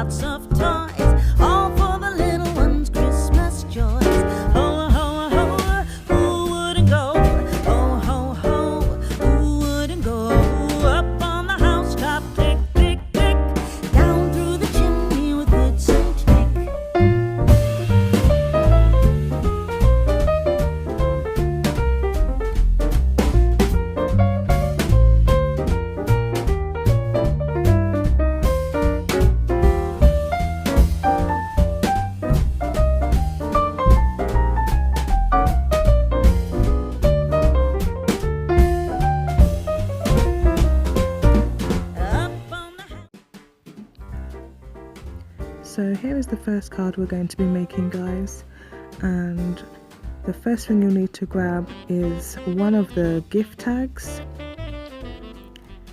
lots of toys, all for the little ones' Christmas joys. Ho, ho, ho, who wouldn't go? Ho, ho, ho, who wouldn't go? Up on the housetop, click, click, click, down through the chimney with good Saint Nick. So here is the first card we're going to be making, guys, and the first thing you'll need to grab is one of the gift tags,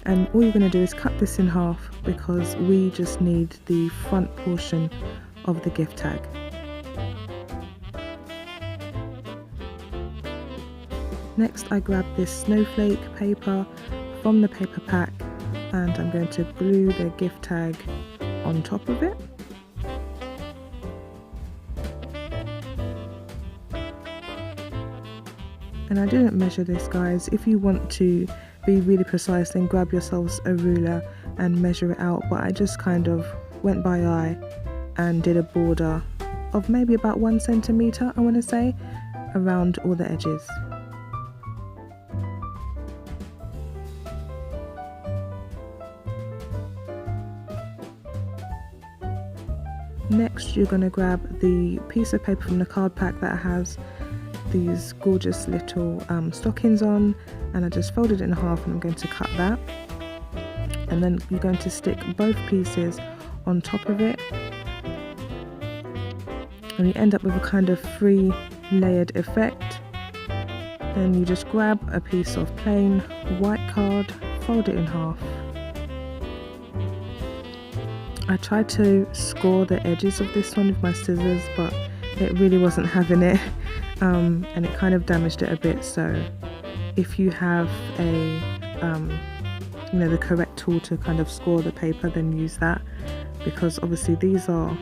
and all you're going to do is cut this in half because we just need the front portion of the gift tag. Next I grab this snowflake paper from the paper pack and I'm going to glue the gift tag on top of it. And I didn't measure this, guys. If you want to be really precise, then grab yourselves a ruler and measure it out, but I just kind of went by eye and did a border of maybe about 1 centimeter, I want to say, around all the edges. Next, you're going to grab the piece of paper from the card pack that has these gorgeous little stockings on, and I just folded it in half and I'm going to cut that, and then you're going to stick both pieces on top of it and you end up with a kind of 3-layered effect. Then you just grab a piece of plain white card, fold it in half. I tried to score the edges of this one with my scissors, but it really wasn't having it. And it kind of damaged it a bit, so if you have a the correct tool to kind of score the paper, then use that, because obviously these are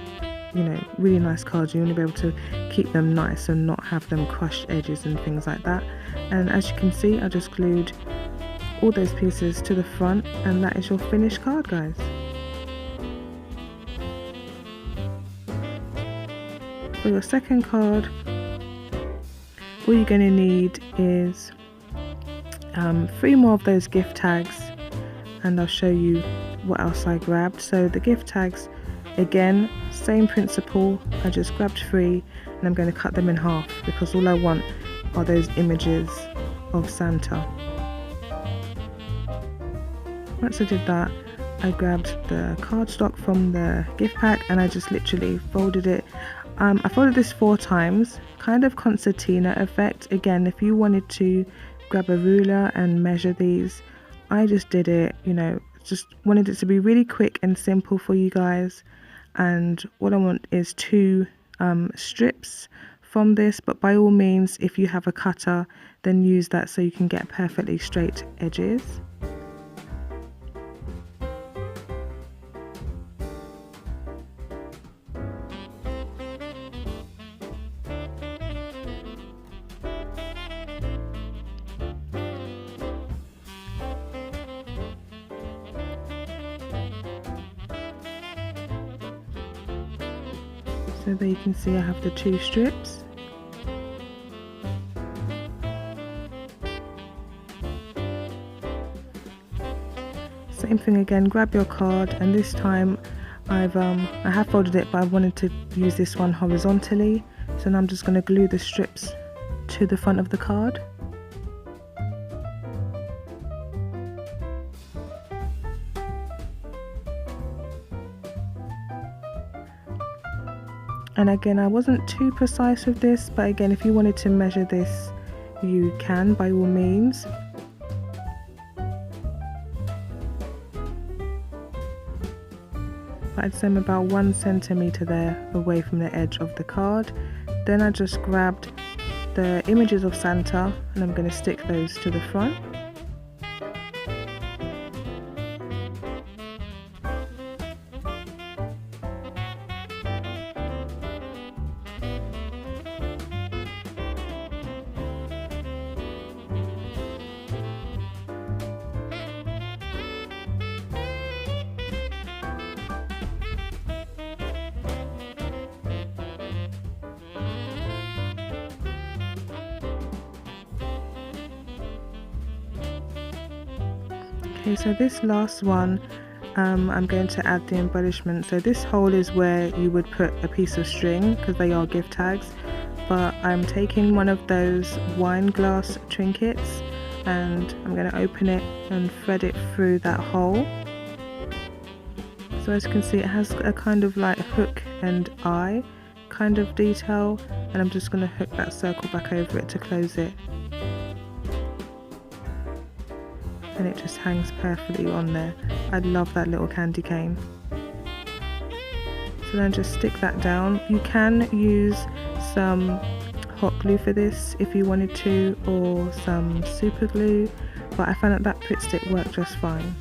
really nice cards. You want to be able to keep them nice and not have them crushed edges and things like that. And as you can see, I just glued all those pieces to the front, and that is your finished card, guys. For your second card, all you're going to need is 3 more of those gift tags, and I'll show you what else I grabbed. So the gift tags, again, same principle. I just grabbed 3 and I'm going to cut them in half because all I want are those images of Santa. Once I did that, I grabbed the cardstock from the gift pack and I just literally folded it. I folded this 4 times, kind of concertina effect. Again, if you wanted to grab a ruler and measure these, I just did it, just wanted it to be really quick and simple for you guys. And what I want is 2 strips from this, but by all means, if you have a cutter, then use that so you can get perfectly straight edges. So there you can see I have the 2 strips. Same thing again, grab your card, and this time I have folded it, but I wanted to use this one horizontally. So now I'm just going to glue the strips to the front of the card. And again, I wasn't too precise with this, but again, if you wanted to measure this, you can by all means. I'd say I'm about 1 centimeter there away from the edge of the card. Then I just grabbed the images of Santa and I'm going to stick those to the front. Okay, so this last one, I'm going to add the embellishment. So this hole is where you would put a piece of string because they are gift tags, but I'm taking one of those wine glass trinkets and I'm going to open it and thread it through that hole. So as you can see, it has a kind of like hook and eye kind of detail, and I'm just going to hook that circle back over it to close it. And it just hangs perfectly on there. I love that little candy cane. So then just stick that down. You can use some hot glue for this if you wanted to, or some super glue, but I found that Pritt stick worked just fine.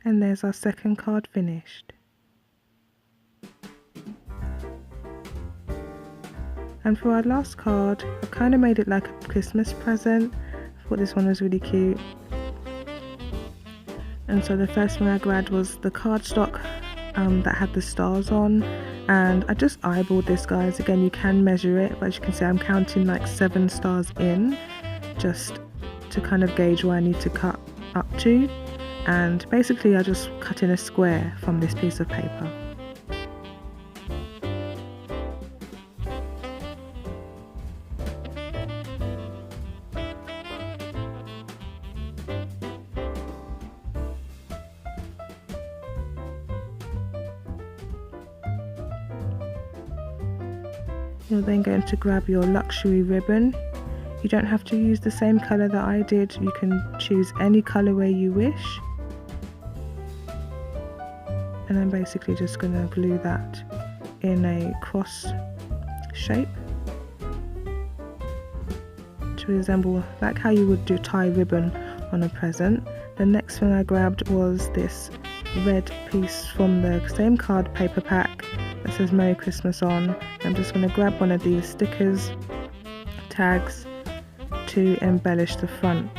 And there's our second card finished. And for our last card, I kind of made it like a Christmas present. I thought this one was really cute. And so the first one I grabbed was the cardstock that had the stars on. And I just eyeballed this, guys. Again, you can measure it, but as you can see, I'm counting like 7 stars in, just to kind of gauge where I need to cut up to. And basically I just cut in a square from this piece of paper. You're then going to grab your luxury ribbon. You don't have to use the same colour that I did, you can choose any colour where you wish. And I'm basically just going to glue that in a cross shape to resemble like how you would do tie ribbon on a present. The next thing I grabbed was this red piece from the same card paper pack that says Merry Christmas on. I'm just going to grab one of these stickers, tags, to embellish the front.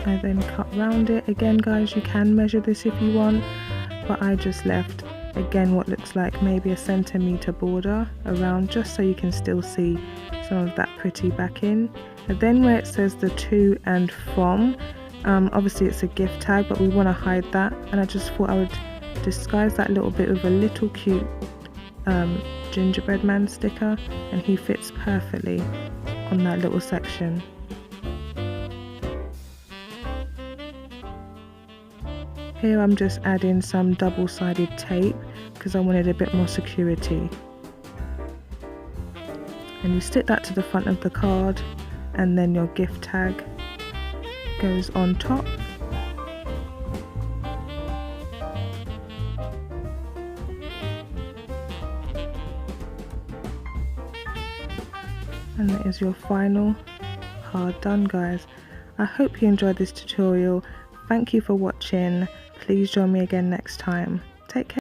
I then cut round it. Again, guys, you can measure this if you want, but I just left again what looks like maybe a centimetre border around, just so you can still see some of that pretty backing. And then where it says the to and from, obviously it's a gift tag, but we want to hide that, and I just thought I would disguise that little bit with a little cute gingerbread man sticker, and he fits perfectly on that little section. Here I'm just adding some double-sided tape because I wanted a bit more security. And you stick that to the front of the card, and then your gift tag goes on top. And that is your final card done, guys. I hope you enjoyed this tutorial. Thank you for watching. Please join me again next time. Take care.